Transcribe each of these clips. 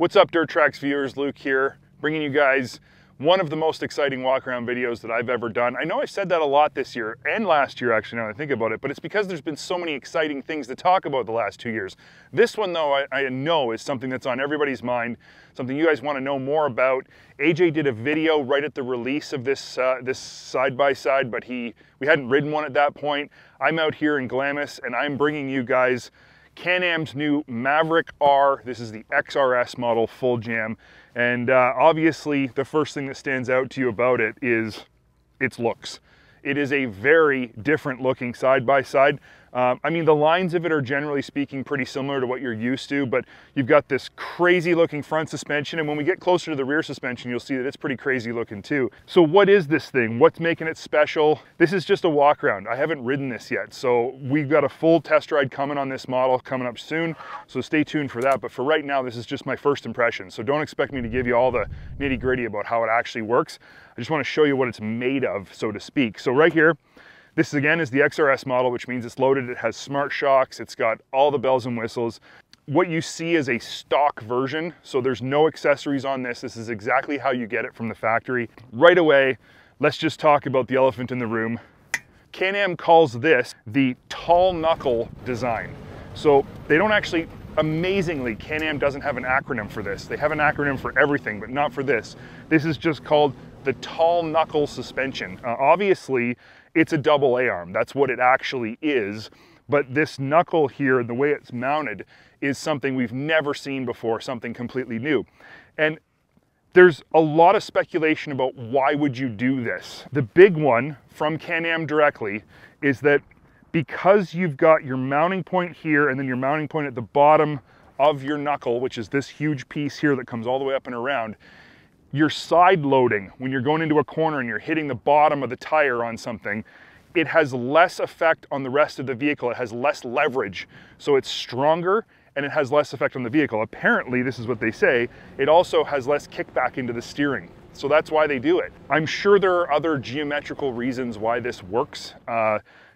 What's up, Dirt Trax viewers? Luke here, bringing you guys one of the most exciting walk-around videos that I've ever done. I know I've said that a lot this year, and last year actually, now that I think about it, but it's because there's been so many exciting things to talk about the last 2 years. This one, though, I know is something that's on everybody's mind, something you guys want to know more about. AJ did a video right at the release of this side-by-side, but we hadn't ridden one at that point. I'm out here in Glamis, and I'm bringing you guys Can-Am's new Maverick R. This is the XRS model full jam. And obviously the first thing that stands out to you about it is its looks. It is a very different looking side-by-side. I mean, the lines of it are generally speaking pretty similar to what you're used to, but you've got this crazy looking front suspension, and when we get closer to the rear suspension, you'll see that it's pretty crazy looking too. So what is this thing? What's making it special? This is just a walk around. I haven't ridden this yet, so we've got a full test ride coming on this model coming up soon, so stay tuned for that. But for right now, this is just my first impression, so don't expect me to give you all the nitty-gritty about how it actually works. I just want to show you what it's made of, so to speak. So right here, this again is the XRS model, which means it's loaded. It has Smart-Shox. It's got all the bells and whistles. What you see is a stock version, so there's no accessories on this. This is exactly how you get it from the factory. Right away, let's just talk about the elephant in the room. Can-Am calls this the tall knuckle design. So they don't actually, amazingly, Can-Am doesn't have an acronym for this. They have an acronym for everything, but not for this. This is just called the tall knuckle suspension. Obviously, it's a double A-arm. That's what it actually is. But this knuckle here, the way it's mounted, is something we've never seen before, something completely new. And there's a lot of speculation about why would you do this. The big one from Can-Am directly is that because you've got your mounting point here and then your mounting point at the bottom of your knuckle, which is this huge piece here that comes all the way up and around, your side loading, when you're going into a corner and you're hitting the bottom of the tire on something, it has less effect on the rest of the vehicle. It has less leverage. So it's stronger and it has less effect on the vehicle. Apparently, this is what they say, it also has less kickback into the steering. So that's why they do it. I'm sure there are other geometrical reasons why this works.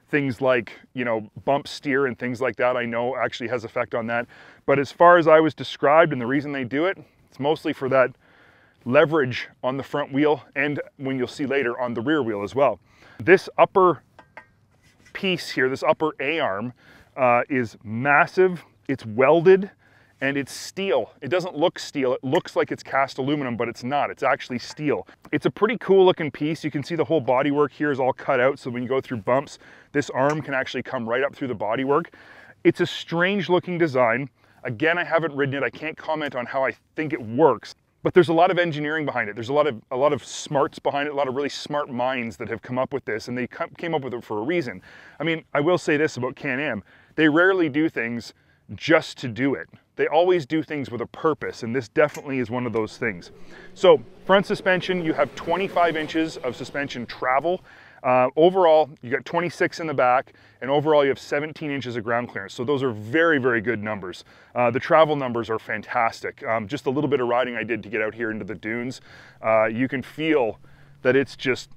Things like, you know, bump steer and things like that, I know actually has effect on that. But as far as I was described and the reason they do it, it's mostly for that leverage on the front wheel, and when you'll see later on the rear wheel as well. This upper piece here, this upper A-arm is massive, it's welded, and it's steel. It doesn't look steel, it looks like it's cast aluminum, but it's not, it's actually steel. It's a pretty cool looking piece. You can see the whole bodywork here is all cut out, so when you go through bumps, this arm can actually come right up through the bodywork. It's a strange looking design. Again, I haven't ridden it, I can't comment on how I think it works. But there's a lot of engineering behind it. There's a lot of smarts behind it, a lot of really smart minds that have come up with this, and they came up with it for a reason. I mean, I will say this about Can-Am. They rarely do things just to do it. They always do things with a purpose, and this definitely is one of those things. So, front suspension, you have 25 inches of suspension travel. Overall, you got 26 in the back, and overall you have 17 inches of ground clearance. So those are very, very good numbers. The travel numbers are fantastic. Just a little bit of riding I did to get out here into the dunes. You can feel that it's just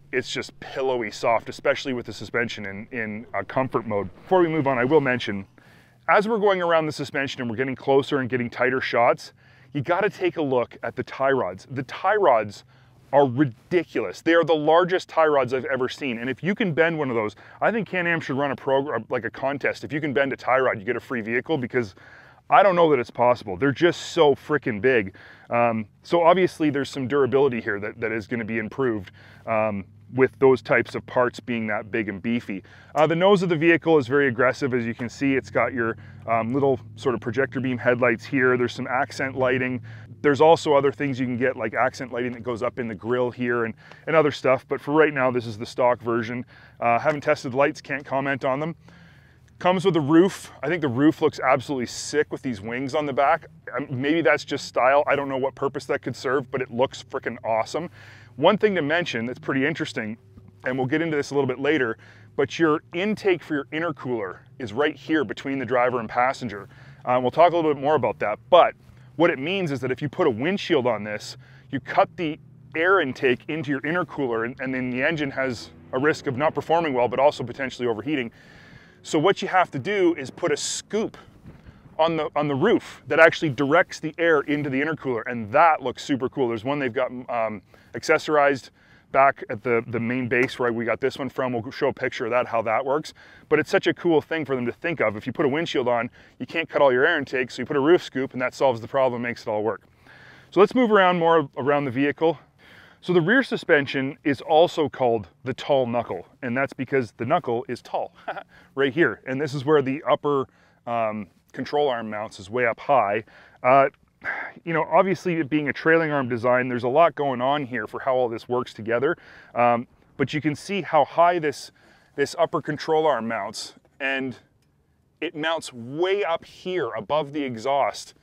pillowy soft, especially with the suspension in comfort mode. Before we move on, I will mention, as we're going around the suspension and we're getting closer and getting tighter shots, you gotta take a look at the tie rods. The tie rods are ridiculous. They are the largest tie rods I've ever seen. And if you can bend one of those, I think Can-Am should run a program, like a contest. If you can bend a tie rod, you get a free vehicle, because I don't know that it's possible. They're just so freaking big. So obviously there's some durability here that is gonna be improved with those types of parts being that big and beefy. The nose of the vehicle is very aggressive. As you can see, it's got your little sort of projector beam headlights here. There's some accent lighting. There's also other things you can get, like accent lighting that goes up in the grille here and other stuff. But for right now, this is the stock version. Haven't tested the lights, can't comment on them. Comes with a roof. I think the roof looks absolutely sick with these wings on the back. Maybe that's just style. I don't know what purpose that could serve, but it looks freaking awesome. One thing to mention that's pretty interesting, and we'll get into this a little bit later, but your intake for your intercooler is right here between the driver and passenger. We'll talk a little bit more about that, but what it means is that if you put a windshield on this, you cut the air intake into your intercooler, and then the engine has a risk of not performing well, but also potentially overheating. So what you have to do is put a scoop on the roof that actually directs the air into the intercooler, and that looks super cool. There's one they've got accessorized back at the main base where we got this one from. We'll show a picture of that, how that works. But it's such a cool thing for them to think of. If you put a windshield on, you can't cut all your air intake, so you put a roof scoop and that solves the problem, makes it all work. So let's move around more around the vehicle. So the rear suspension is also called the tall knuckle, and that's because the knuckle is tall right here. And this is where the upper control arm mounts, is way up high. You know, obviously it being a trailing arm design, there's a lot going on here for how all this works together. But you can see how high this upper control arm mounts, and it mounts way up here above the exhaust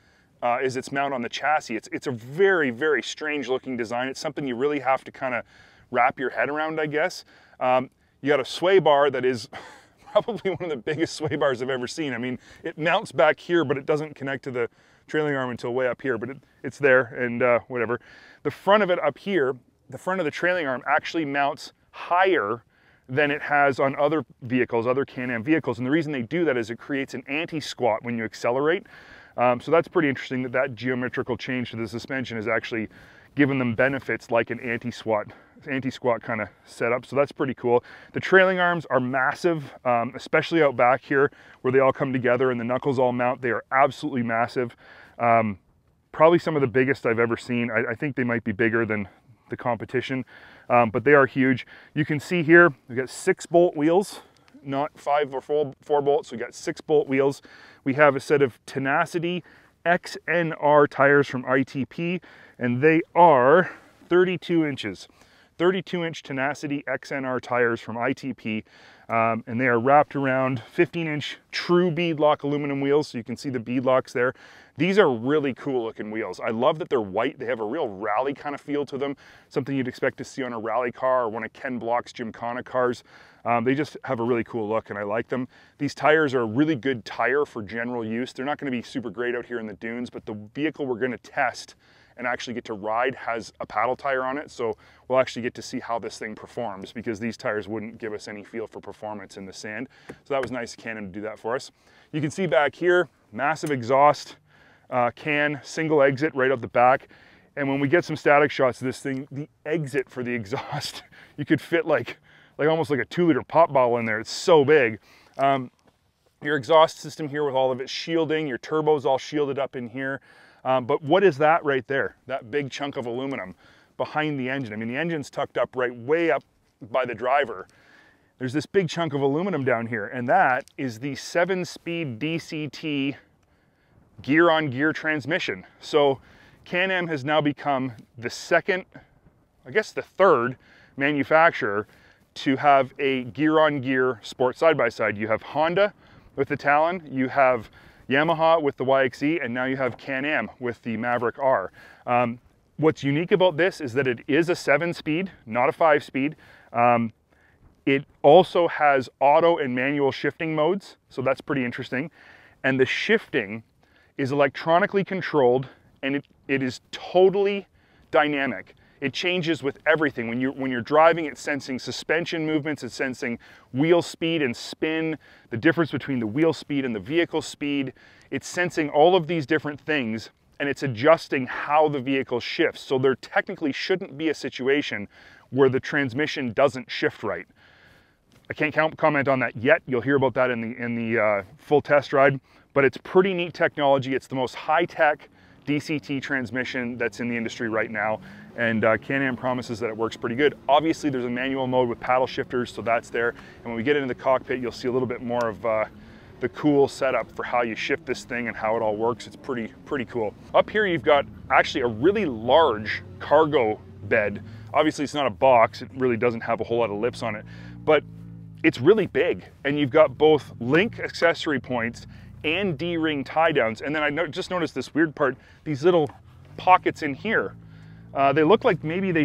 is its mount on the chassis. It's a very, very strange looking design. It's something you really have to kind of wrap your head around, I guess. You got a sway bar that is probably one of the biggest sway bars I've ever seen. I mean, it mounts back here, but it doesn't connect to the trailing arm until way up here, but it's there, and whatever. The front of it up here, the front of the trailing arm actually mounts higher than it has on other vehicles, other Can-Am vehicles. And the reason they do that is it creates an anti-squat when you accelerate. So that's pretty interesting that geometrical change to the suspension is actually giving them benefits like an anti-squat kind of setup. So that's pretty cool. The trailing arms are massive, especially out back here where they all come together and the knuckles all mount. They are absolutely massive. Probably some of the biggest I've ever seen. I think they might be bigger than the competition, but they are huge. You can see here, we've got 6-bolt wheels, not 5 or 4 bolts. We got 6-bolt wheels. We have a set of Tenacity XNR tires from ITP, and they are 32 inches. 32-inch Tenacity XNR tires from ITP, and they are wrapped around 15-inch true beadlock aluminum wheels, so you can see the beadlocks there. These are really cool looking wheels. I love that they're white. They have a real rally kind of feel to them, something you'd expect to see on a rally car or one of Ken Block's Gymkhana cars. They just have a really cool look, and I like them. These tires are a really good tire for general use. They're not going to be super great out here in the dunes, but the vehicle we're going to test and actually get to ride has a paddle tire on it, so we'll actually get to see how this thing performs, because these tires wouldn't give us any feel for performance in the sand. So that was nice of Canon to do that for us. You can see back here, massive exhaust can, single exit right out the back. And when we get some static shots of this thing, the exit for the exhaust, you could fit like almost like a 2-liter pop bottle in there. It's so big. Your exhaust system here with all of its shielding, your turbo's all shielded up in here. But what is that right there? That big chunk of aluminum behind the engine. I mean, the engine's tucked up right way up by the driver. There's this big chunk of aluminum down here, and that is the 7-speed DCT gear-on-gear transmission. So Can-Am has now become the second, I guess the third manufacturer to have a gear-on-gear sport side-by-side. You have Honda with the Talon, you have Yamaha with the YXE, and now you have Can-Am with the Maverick R. What's unique about this is that it is a 7-speed, not a 5-speed. It also has auto and manual shifting modes, so that's pretty interesting. And the shifting is electronically controlled, and it is totally dynamic. It changes with everything. When you're driving, it's sensing suspension movements, it's sensing wheel speed and spin, the difference between the wheel speed and the vehicle speed. It's sensing all of these different things, and it's adjusting how the vehicle shifts. So there technically shouldn't be a situation where the transmission doesn't shift right. I can't comment on that yet. You'll hear about that in the full test ride, but it's pretty neat technology. It's the most high-tech DCT transmission that's in the industry right now, and Can-Am promises that it works pretty good. Obviously, there's a manual mode with paddle shifters, so that's there. And when we get into the cockpit, you'll see a little bit more of the cool setup for how you shift this thing and how it all works. It's pretty cool. Up here, you've got actually a really large cargo bed. Obviously, it's not a box. It really doesn't have a whole lot of lips on it, but it's really big. And you've got both link accessory points and D-ring tie downs. And then I just noticed this weird part, these little pockets in here. They look like maybe they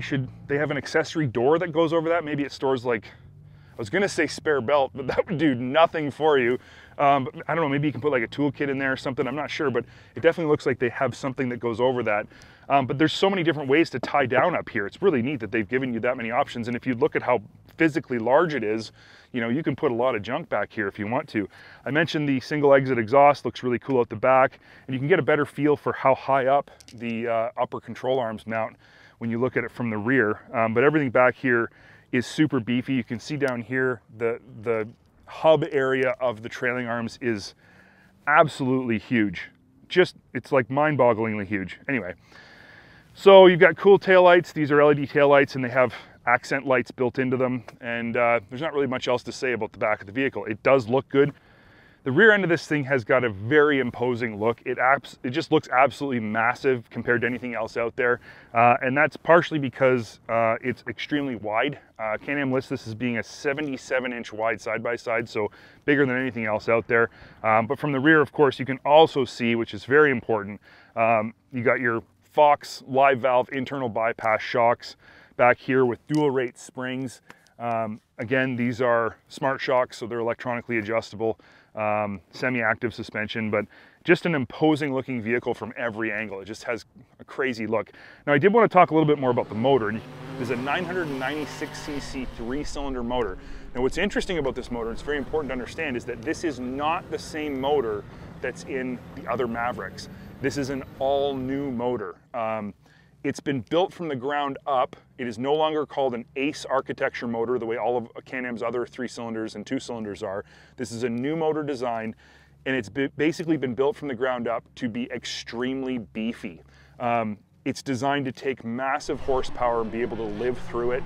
have an accessory door that goes over that. Maybe it stores, like, I was gonna say spare belt, but that would do nothing for you. But I don't know, maybe you can put like a toolkit in there or something, I'm not sure, but it definitely looks like they have something that goes over that. But there's so many different ways to tie down up here. It's really neat that they've given you that many options. And if you look at how physically large it is, you know, you can put a lot of junk back here if you want to. I mentioned the single exit exhaust looks really cool at the back, and you can get a better feel for how high up the upper control arms mount when you look at it from the rear. But everything back here is super beefy. You can see down here the hub area of the trailing arms is absolutely huge. Just, it's like mind-bogglingly huge. Anyway, so you've got cool taillights. These are LED taillights, and they have accent lights built into them, and there's not really much else to say about the back of the vehicle. It does look good. The rear end of this thing has got a very imposing look. It just looks absolutely massive compared to anything else out there, and that's partially because it's extremely wide. Can-Am lists this as being a 77-inch wide side-by-side, so bigger than anything else out there. But from the rear, of course, you can also see, which is very important, you got your Fox live valve internal bypass shocks back here with dual rate springs. Again, these are Smart-Shox, so they're electronically adjustable, semi-active suspension, but just an imposing looking vehicle from every angle. It just has a crazy look. Now, I did want to talk a little bit more about the motor. There's a 996cc 3-cylinder motor. Now, what's interesting about this motor, it's very important to understand, is that this is not the same motor that's in the other Mavericks. This is an all-new motor. It's been built from the ground up. It is no longer called an ACE architecture motor the way all of Can-Am's other 3-cylinders and 2-cylinders are. This is a new motor design, and it's basically been built from the ground up to be extremely beefy. It's designed to take massive horsepower and be able to live through it.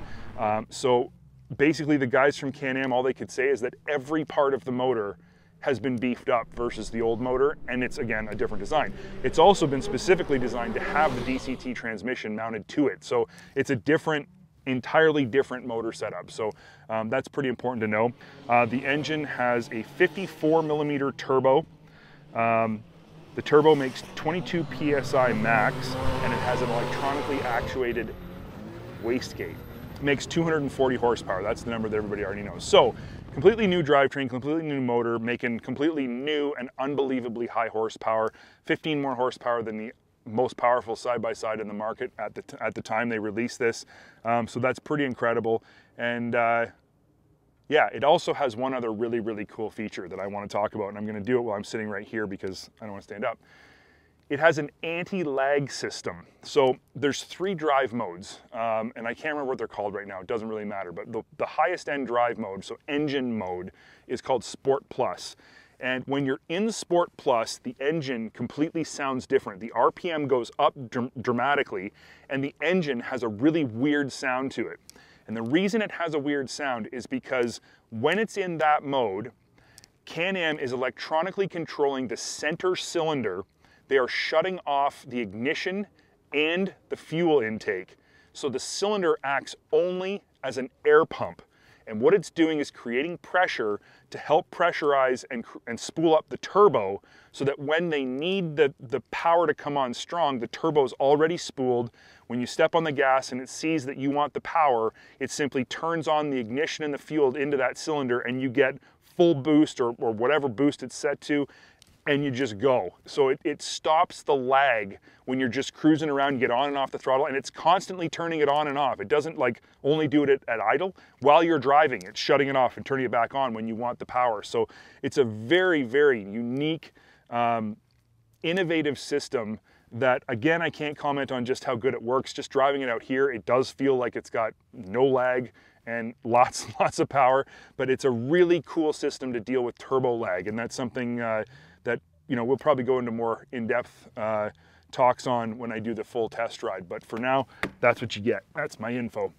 So basically the guys from Can-Am, all they could say is that every part of the motor has been beefed up versus the old motor, and it's, again, a different design. It's also been specifically designed to have the DCT transmission mounted to it, so it's a different, entirely different motor setup. So that's pretty important to know. The engine has a 54mm turbo. The turbo makes 22 PSI max, and it has an electronically actuated wastegate. It makes 240 horsepower. That's the number that everybody already knows. So completely new drivetrain, completely new motor, making completely new and unbelievably high horsepower, 15 more horsepower than the most powerful side-by-side in the market at the time they released this. So that's pretty incredible. And yeah, it also has one other really, really cool feature that I want to talk about, and I'm going to do it while I'm sitting right here because I don't want to stand up. It has an anti-lag system. So there's 3 drive modes, and I can't remember what they're called right now. It doesn't really matter, but the highest end drive mode, so engine mode, is called Sport Plus. And when you're in Sport Plus, the engine completely sounds different. The RPM goes up dramatically, and the engine has a really weird sound to it. And the reason it has a weird sound is because when it's in that mode, Can-Am is electronically controlling the center cylinder. They are shutting off the ignition and the fuel intake. So the cylinder acts only as an air pump. And what it's doing is creating pressure to help pressurize and spool up the turbo so that when they need the power to come on strong, the turbo's already spooled. When you step on the gas and it sees that you want the power, it simply turns on the ignition and the fuel into that cylinder, and you get full boost or whatever boost it's set to, and you just go. So it stops the lag when you're just cruising around, you get on and off the throttle, and it's constantly turning it on and off. It doesn't like only do it at idle. While you're driving, it's shutting it off and turning it back on when you want the power. So it's a very, very unique, innovative system that, again, I can't comment on just how good it works. Just driving it out here, it does feel like it's got no lag and lots of power, but it's a really cool system to deal with turbo lag, and that's something that, you know, we'll probably go into more in-depth talks on when I do the full test ride. But for now, that's what you get. That's my info.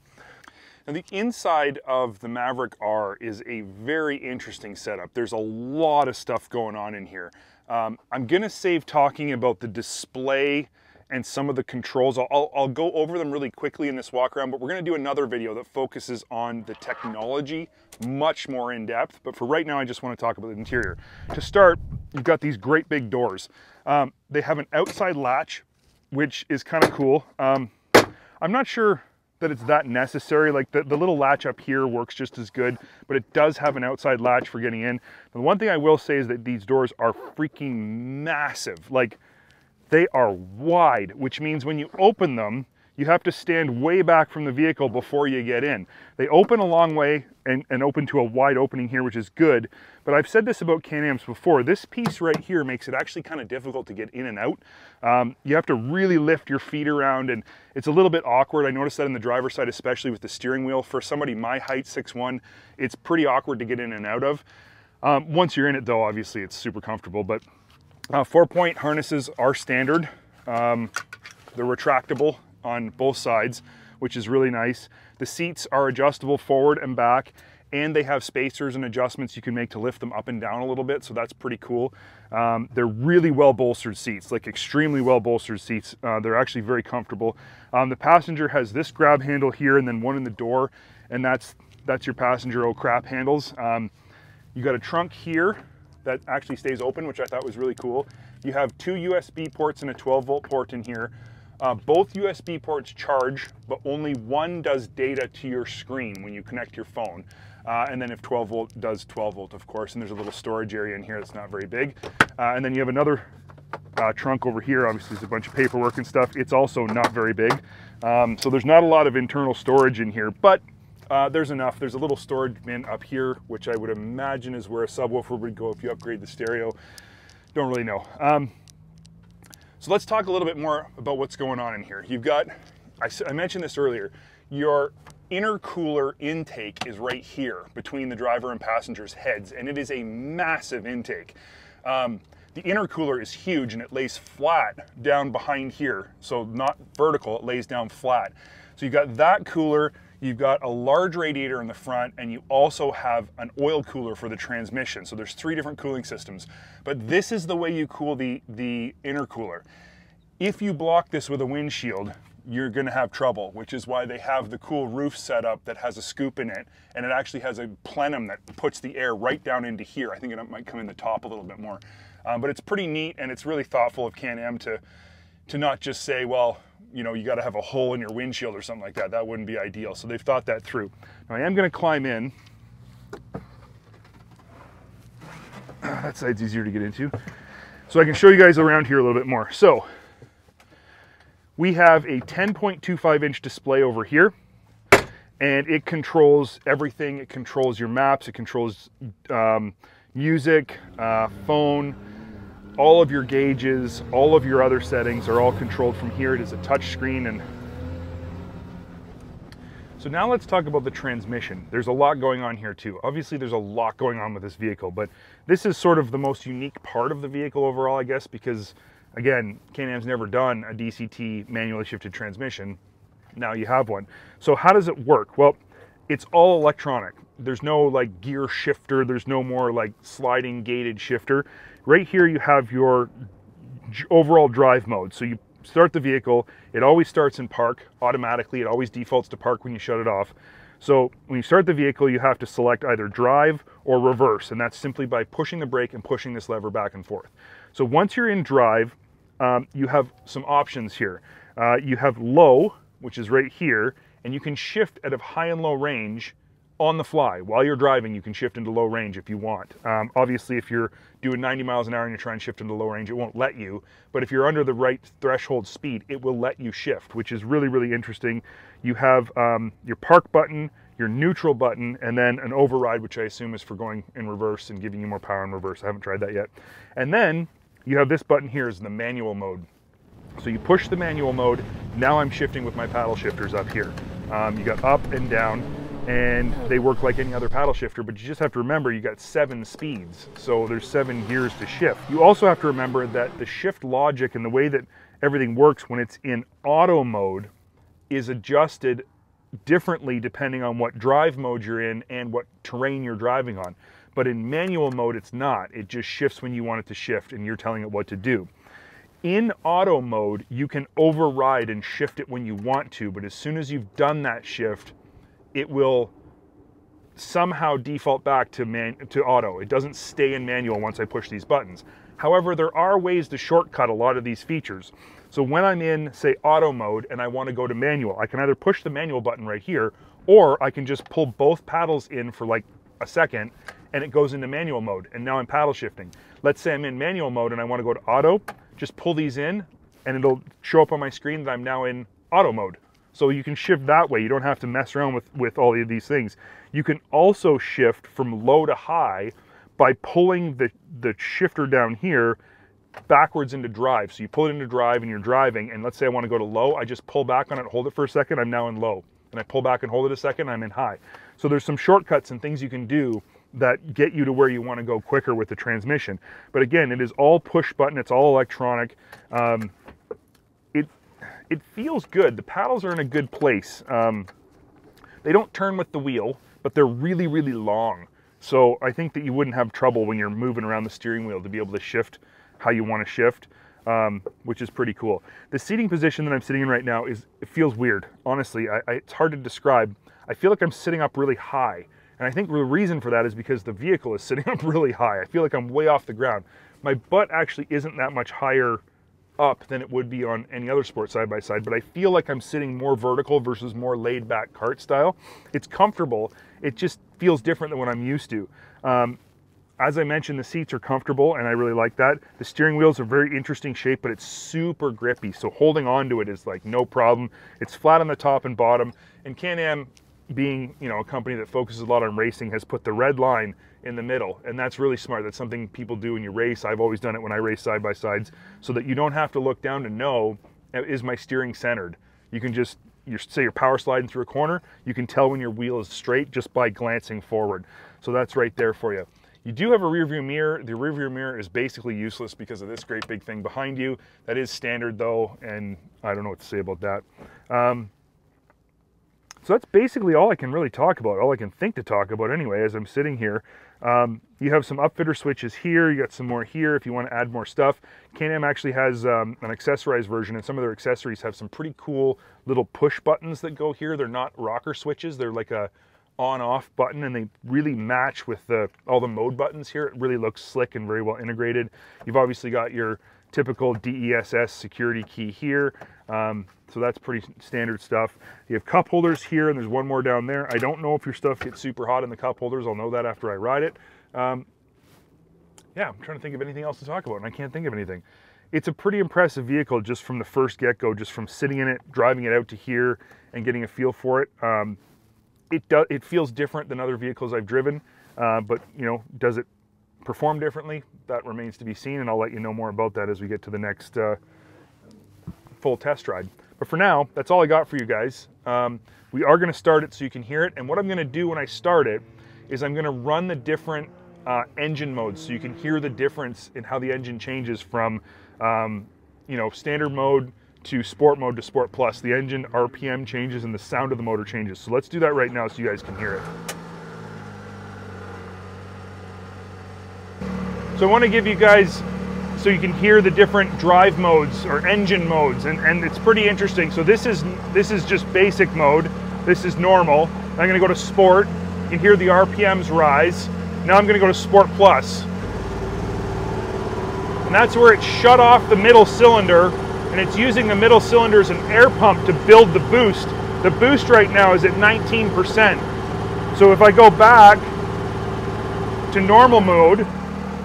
Now, the inside of the Maverick R is a very interesting setup. There's a lot of stuff going on in here. I'm gonna save talking about the display and some of the controls. I'll go over them really quickly in this walk around, but we're gonna do another video that focuses on the technology much more in depth. But for right now, I just wanna talk about the interior. To start, you've got these great big doors. They have an outside latch, which is kind of cool. I'm not sure that it's that necessary. Like the little latch up here works just as good, but it does have an outside latch for getting in. The one thing I will say is that these doors are freaking massive. Like, They are wide, which means when you open them, you have to stand way back from the vehicle before you get in. They open a long way and open to a wide opening here, which is good. But I've said this about Can-Ams before. This piece right here makes it actually kind of difficult to get in and out. You have to really lift your feet around, and it's a little bit awkward. I noticed that in the driver's side, especially with the steering wheel. For somebody my height, 6'1", it's pretty awkward to get in and out of. Once you're in it though, obviously it's super comfortable. But 4-point harnesses are standard. They're retractable on both sides, which is really nice. The seats are adjustable forward and back, and they have spacers and adjustments you can make to lift them up and down a little bit, so that's pretty cool. They're really well bolstered seats, like extremely well bolstered seats. They're actually very comfortable. The passenger has this grab handle here and then one in the door, and that's your passenger crap handles. You got a trunk here that actually stays open, which I thought was really cool. You have 2 USB ports and a 12-volt port in here. Both USB ports charge, but only one does data to your screen when you connect your phone. And then if 12 volt does 12 volt, of course, and there's a little storage area in here that's not very big. And then you have another trunk over here. Obviously, there's a bunch of paperwork and stuff. It's also not very big. So there's not a lot of internal storage in here, but there's enough. There's a little storage bin up here, which I would imagine is where a subwoofer would go if you upgrade the stereo. Don't really know. So let's talk a little bit more about what's going on in here. You've got, I mentioned this earlier, your intercooler intake is right here between the driver and passenger's heads, and it is a massive intake. The intercooler is huge and it lays flat down behind here. So not vertical, it lays down flat. So you've got that cooler, you've got a large radiator in the front, and you also have an oil cooler for the transmission. So there's 3 different cooling systems. But this is the way you cool the intercooler. If you block this with a windshield, you're gonna have trouble, which is why they have the cool roof setup that has a scoop in it, and it actually has a plenum that puts the air right down into here. I think it might come in the top a little bit more. But it's pretty neat, and it's really thoughtful of Can-Am to not just say, well, you know, you got to have a hole in your windshield or something like that. That wouldn't be ideal. So they've thought that through. Now I am going to climb in. That side's easier to get into. So I can show you guys around here a little bit more. So we have a 10.25 inch display over here, and it controls everything. It controls your maps. It controls music, phone, all of your gauges, all of your other settings are all controlled from here. It is a touch screen. And so now let's talk about the transmission. There's a lot going on here too. Obviously there's a lot going on with this vehicle, but this is sort of the most unique part of the vehicle overall, I guess, because again, Can-Am's never done a DCT manually shifted transmission. Now you have one. So how does it work? Well, it's all electronic. There's no like gear shifter. There's no more like sliding gated shifter. Right here you have your overall drive mode. So you start the vehicle, it always starts in park automatically. It always defaults to park when you shut it off. So when you start the vehicle, you have to select either drive or reverse, and that's simply by pushing the brake and pushing this lever back and forth. So once you're in drive, you have some options here. You have low, which is right here, and you can shift at a high and low range on the fly. While you're driving, you can shift into low range if you want. Obviously, if you're doing 90 miles an hour and you're trying to shift into low range, it won't let you. But if you're under the right threshold speed, it will let you shift, which is really, really interesting. You have your park button, your neutral button, and then an override, which I assume is for going in reverse and giving you more power in reverse. I haven't tried that yet. And then you have this button here is the manual mode. So you push the manual mode. Now I'm shifting with my paddle shifters up here. You got up and down, and they work like any other paddle shifter, but you just have to remember you got 7 speeds, so there's 7 gears to shift. You also have to remember that the shift logic and the way that everything works when it's in auto mode is adjusted differently depending on what drive mode you're in and what terrain you're driving on. But in manual mode, it's not. It just shifts when you want it to shift and you're telling it what to do. In auto mode, you can override and shift it when you want to, but as soon as you've done that shift, it will somehow default back to auto. It doesn't stay in manual once I push these buttons. However, there are ways to shortcut a lot of these features. So when I'm in, say, auto mode and I want to go to manual, I can either push the manual button right here, or I can just pull both paddles in for like a second and it goes into manual mode, and now I'm paddle shifting. Let's say I'm in manual mode and I want to go to auto, just pull these in, and it'll show up on my screen that I'm now in auto mode. So you can shift that way. You don't have to mess around with all of these things. You can also shift from low to high by pulling the shifter down here backwards into drive. So you pull it into drive and you're driving, and let's say I want to go to low, I just pull back on it, hold it for a second, I'm now in low. And I pull back and hold it a second, I'm in high. So there's some shortcuts and things you can do that get you to where you want to go quicker with the transmission. But again, it is all push button, it's all electronic. It feels good. The paddles are in a good place. They don't turn with the wheel, but they're really, really long. So I think that you wouldn't have trouble when you're moving around the steering wheel to be able to shift how you want to shift, which is pretty cool. The seating position that I'm sitting in right now it feels weird. Honestly, it's hard to describe. I feel like I'm sitting up really high. And I think the reason for that is because the vehicle is sitting up really high. I feel like I'm way off the ground. My butt actually isn't that much higher up than it would be on any other sport side-by-side, but I feel like I'm sitting more vertical versus more laid-back kart style. It's comfortable. It just feels different than what I'm used to. As I mentioned, the seats are comfortable, and I really like that. The steering wheel's a very interesting shape, but it's super grippy, so holding on to it is like no problem. It's flat on the top and bottom, and Can-Am, being, you know, a company that focuses a lot on racing, has put the red line in the middle, and that's really smart. That's something people do when you race. I've always done it when I race side-by-sides, so that you don't have to look down to know, is my steering centered? You can just, say you're power sliding through a corner, you can tell when your wheel is straight just by glancing forward. So that's right there for you. You do have a rear view mirror. The rear view mirror is basically useless because of this great big thing behind you. That is standard though, and I don't know what to say about that. So that's basically all I can really talk about, all I can think to talk about anyway as I'm sitting here. You have some upfitter switches here, you got some more here if you want to add more stuff. Can-Am actually has an accessorized version, and some of their accessories have some pretty cool little push buttons that go here. They're not rocker switches, they're like a on-off button, and they really match with all the mode buttons here. It really looks slick and very well integrated. You've obviously got your typical DESS security key here. So that's pretty standard stuff. You have cup holders here, and there's one more down there. I don't know if your stuff gets super hot in the cup holders. I'll know that after I ride it. Yeah, I'm trying to think of anything else to talk about, and I can't think of anything. It's a pretty impressive vehicle just from the first get-go, just from sitting in it, driving it out to here, and getting a feel for it. It feels different than other vehicles I've driven, but you know, does it perform differently? That remains to be seen, and I'll let you know more about that as we get to the next full test ride. But for now, that's all I got for you guys. We are going to start it so you can hear it, and what I'm going to do when I start it is I'm going to run the different engine modes so you can hear the difference in how the engine changes from you know, standard mode to sport mode to sport plus. The engine RPM changes and the sound of the motor changes. So let's do that right now so you guys can hear it. So I want to give you guys, so you can hear the different drive modes or engine modes, and it's pretty interesting. So this is just basic mode. This is normal. I'm going to go to sport. You can hear the RPMs rise. Now I'm going to go to sport plus. And that's where it shut off the middle cylinder, and it's using the middle cylinder as an air pump to build the boost. The boost right now is at 19%. So if I go back to normal mode,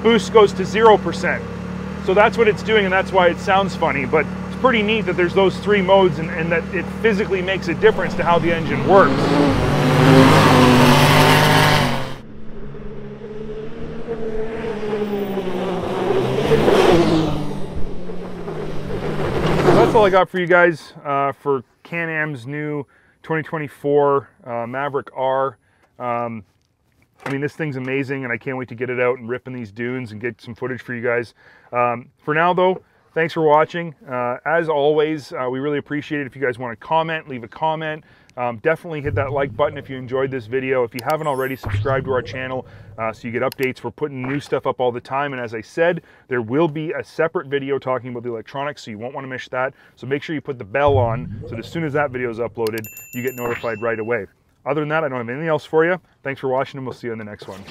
boost goes to 0%. So that's what it's doing, and that's why it sounds funny. But it's pretty neat that there's those three modes, and that it physically makes a difference to how the engine works. That's all I got for you guys for Can-Am's new 2024 Maverick R. I mean, this thing's amazing, and I can't wait to get it out and rip in these dunes and get some footage for you guys. For now, though, thanks for watching. As always, we really appreciate it if you guys want to comment, leave a comment. Definitely hit that like button if you enjoyed this video. If you haven't already, subscribe to our channel so you get updates. We're putting new stuff up all the time, and as I said, there will be a separate video talking about the electronics, so you won't want to miss that. So make sure you put the bell on, so that as soon as that video is uploaded, you get notified right away. Other than that, I don't have anything else for you. Thanks for watching, and we'll see you in the next one.